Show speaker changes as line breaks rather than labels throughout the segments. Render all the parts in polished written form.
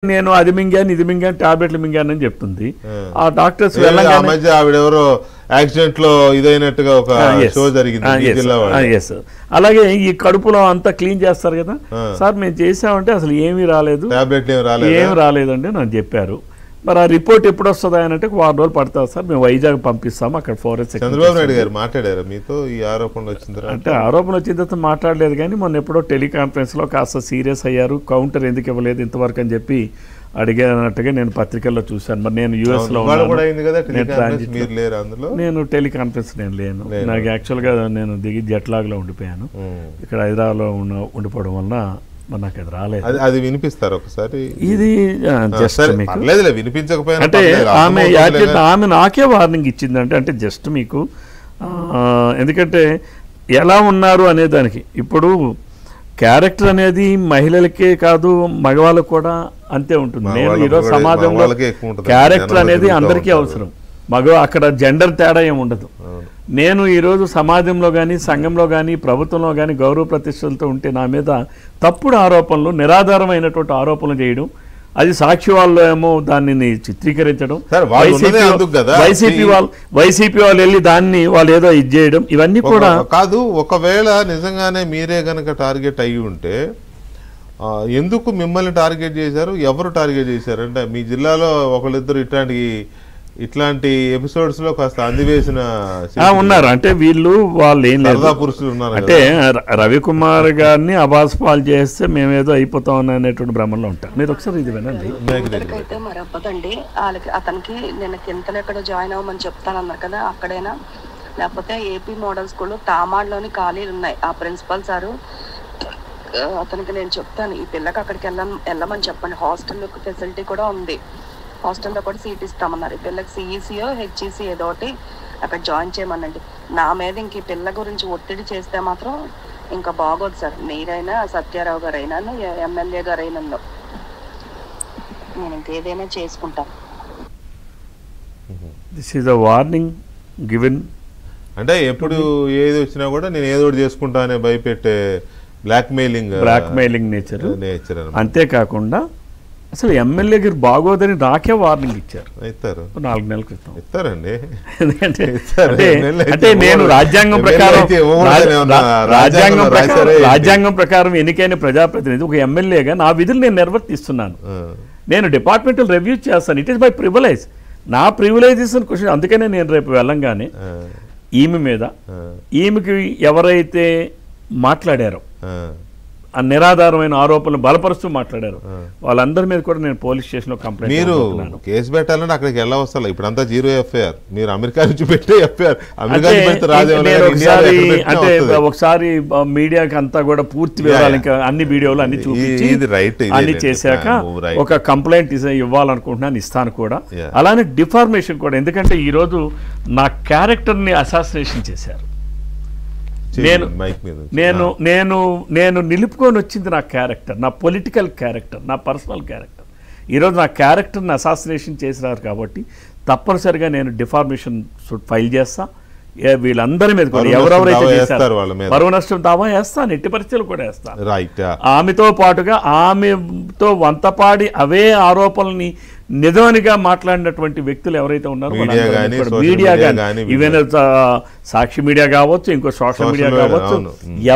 నేను అది మింగాను ఇది మింగాను టాబ్లెట్లు మింగాను అని చెప్తుంది. ఆ డాక్టర్స్
ఆవిడెవరో యాక్సిడెంట్ లో ఇదైనట్టుగా ఒక షో జరిగింది.
అలాగే ఈ కడుపులో అంతా క్లీన్ చేస్తారు కదా సార్, మేము చేసామంటే అసలు ఏమీ రాలేదు, ఏమి రాలేదండి నాకు చెప్పారు. మరి ఆ రిపోర్ట్ ఎప్పుడు వస్తుందా అని అంటే 1 రోజులు పడుతుంది సార్, మేము వైజాగ్ పంపిస్తాము, అక్కడ ఫోరెన్సిక్.
చంద్రబాబు నాయుడు గారు మాట్లాడారు మీతో ఈ ఆరోపణలు వచ్చిన తర్వాత?
అంటే ఆరోపణ వచ్చిన తర్వాత మాట్లాడలేదు, కానీ మొన్న ఎప్పుడో టెలికాన్ఫరెన్స్ లో కాస్త సీరియస్ అయ్యారు. కౌంటర్ ఎందుకు ఇవ్వలేదు ఇంతవరకు అని చెప్పి అడిగానట్టుగా నేను పత్రికల్లో చూశాను. మరి నేను యుఎస్ లో నేను టెలికాన్ఫరెన్స్ నేను లేను. నాకు యాక్చువల్గా నేను దిగి జట్లాగ్లో ఉండిపోయాను. ఇక్కడ హైదరాబాద్లో ఉండిపోవడం వలన నాకు అది రాలేదు.
అది వినిపిస్తారు ఒకసారి.
ఇది
వినిపించకపోయినా
అంటే ఆమె నాకే వార్నింగ్ ఇచ్చిందంటే, అంటే జస్ట్ మీకు ఎందుకంటే ఎలా ఉన్నారు అనే దానికి. ఇప్పుడు క్యారెక్టర్ అనేది మహిళలకే కాదు మగవాళ్ళకు కూడా అంతే ఉంటుంది. నేను ఈరోజు సమాజంలో క్యారెక్టర్ అనేది అందరికీ అవసరం. అక్కడ జెండర్ తేడా ఏమి ఉండదు. నేను ఈరోజు సమాజంలో కానీ సంఘంలో కానీ ప్రభుత్వంలో కానీ గౌరవ ప్రతిష్టలతో ఉంటే నా మీద తప్పుడు ఆరోపణలు, నిరాధారమైనటువంటి ఆరోపణలు చేయడం, అది సాక్షి వాళ్ళు ఏమో దాన్ని చిత్రీకరించడం, వైసీపీ వాళ్ళు వెళ్ళి దాన్ని వాళ్ళు ఏదో ఇది చేయడం, ఇవన్నీ కూడా
కాదు. ఒకవేళ నిజంగానే మీరే గనక టార్గెట్ అయ్యి ఉంటే ఎందుకు మిమ్మల్ని టార్గెట్ చేశారు? ఎవరు టార్గెట్ చేశారు? అంటే మీ జిల్లాలో ఒకళ్ళిద్దరు ఇట్లాంటి ఎపిసోడ్స్ లో కాస్త అందివేసిన
ఉన్నారు. అంటే వాళ్ళు ఏం లేదు,
పురుషులు ఉన్నారు.
అంటే రవికుమార్ గారిని అబాస్పాలు చేస్తే మేమేదో అయిపోతాం అనేటువంటి భ్రమంలో ఉంటాం. మీరు ఒకసారి ఇది వినండి.
అయితే మరి అవ్వదండి, వాళ్ళకి అతనికి నేను కింతలు ఎక్కడ జాయిన్ అవ్వమని చెప్తానన్నారు కదా, అక్కడైనా లేకపోతే ఏపీ మోడల్ స్కూల్ తామాడ్లోని ఖాళీలు ఉన్నాయి. ఆ ప్రిన్సిపల్ సారు అతనికి నేను చెప్తాను, ఈ పిల్లకి అక్కడికి వెళ్ళమని చెప్పండి, హాస్టల్ ఫెసిలిటీ కూడా ఉంది, హాస్టల్లో కూడా సీట్ ఇస్తామన్నారు. ఈ పిల్లకి సిఈసీయో హెచ్ఈసీ ఏదో ఒకటి అక్కడ జాయిన్ చేయమనండి. నా మీద ఇంక ఈ పిల్ల గురించి ఒత్తిడి చేస్తే మాత్రం ఇంకా బాగోదు సార్. మీరైనా సత్యారావు గారు అయినా ఎమ్మెల్యే గారు అయినా నేను ఇంకేదైనా చేసుకుంటాను.
This is a warning given.
అంటే ఎప్పుడు ఏది వచ్చినా కూడా నేను ఏదో ఒకటి చేసుకుంటా అనే భయపెట్టే బ్లాక్మెయిలింగ్
నేచర్. అంతేకాకుండా అసలు ఎమ్మెల్యే గారు బాగోదని నాకే వార్నింగ్ ఇచ్చారు 4 నెలల క్రితం.
ఇస్తారండి.
అంటే నేను రాజ్యాంగం ప్రకారం ఎన్నికైన ప్రజాప్రతినిధి, ఒక ఎమ్మెల్యేగా నా విధులు నేను నిర్వర్తిస్తున్నాను. నేను డిపార్ట్మెంటల్ రివ్యూ చేస్తాను. It is my privilege. నా ప్రివిలేజెస్ క్వశ్చన్. అందుకనే నేను రేపు వెళ్ళంగానే ఈమెకి ఎవరైతే మాట్లాడారో ఆ నిరాధారమైన ఆరోపణలు బలపరుస్తూ మాట్లాడారు వాళ్ళందరి మీద కూడా నేను పోలీస్ స్టేషన్ లో కంప్లైంట్.
మీరు కేసు పెట్టాలంటే అక్కడికి వెళ్ళవసరం. ఇప్పుడంతా 0 ఎఫ్ఐఆర్. మీరు అమెరికా నుంచి పెట్టే ఎఫ్ఐఆర్.
అంటే ఒకసారి మీడియాకి అంతా కూడా పూర్తి వివరాలు ఇంకా అన్ని వీడియోలు అన్ని చూపించి అన్ని చేశాక ఒక కంప్లైంట్ ఇవ్వాలనుకుంటున్నాను, ఇస్తాను కూడా. అలానే డిఫార్మేషన్ కూడా. ఎందుకంటే ఈ రోజు నా క్యారెక్టర్ ని అసాసినేషన్ చేశారు. నేను నిలుపుకొని వచ్చింది నా క్యారెక్టర్, నా పొలిటికల్ క్యారెక్టర్, నా పర్సనల్ క్యారెక్టర్. ఈరోజు నా క్యారెక్టర్ని అసాసినేషన్ చేసినారు కాబట్టి తప్పనిసరిగా నేను డిఫార్మేషన్ ఫైల్ చేస్తా. వీళ్ళందరి మీద కూడా ఎవరెవరైతే చేశారు పరువు నష్టం దావా వేస్తాను, ఎట్టి పరిస్థితులు కూడా వేస్తాను. ఆమెతో పాటుగా ఆమెతో వంతపాడి అవే ఆరోపణల్ని నిజమనిగా మాట్లాడినటువంటి వ్యక్తులు ఎవరైతే ఉన్నారో మీడియా కానీ, ఈవెన్ సాక్షి మీడియా కావచ్చు, ఇంకో సోషల్ మీడియా కావచ్చు,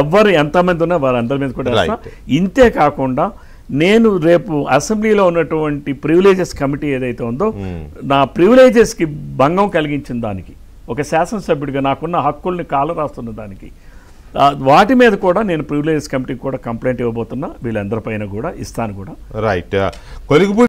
ఎవరు ఎంతమంది ఉన్నా వారందరి మీద కూడా వేస్తా. ఇంతే కాకుండా నేను రేపు అసెంబ్లీలో ఉన్నటువంటి ప్రివిలేజెస్ కమిటీ ఏదైతే ఉందో నా ప్రివిలేజెస్కి భంగం కలిగించిన దానికి, ఒక శాసనసభ్యుడిగా నాకున్న హక్కుల్ని కాలరాస్తున్న దానికి, వాటి మీద కూడా నేను ప్రివిలేజెస్ కమిటీకి కూడా కంప్లైంట్ ఇవ్వబోతున్నా. వీళ్ళందరిపైన కూడా ఇస్తాను కూడా.
రైట్.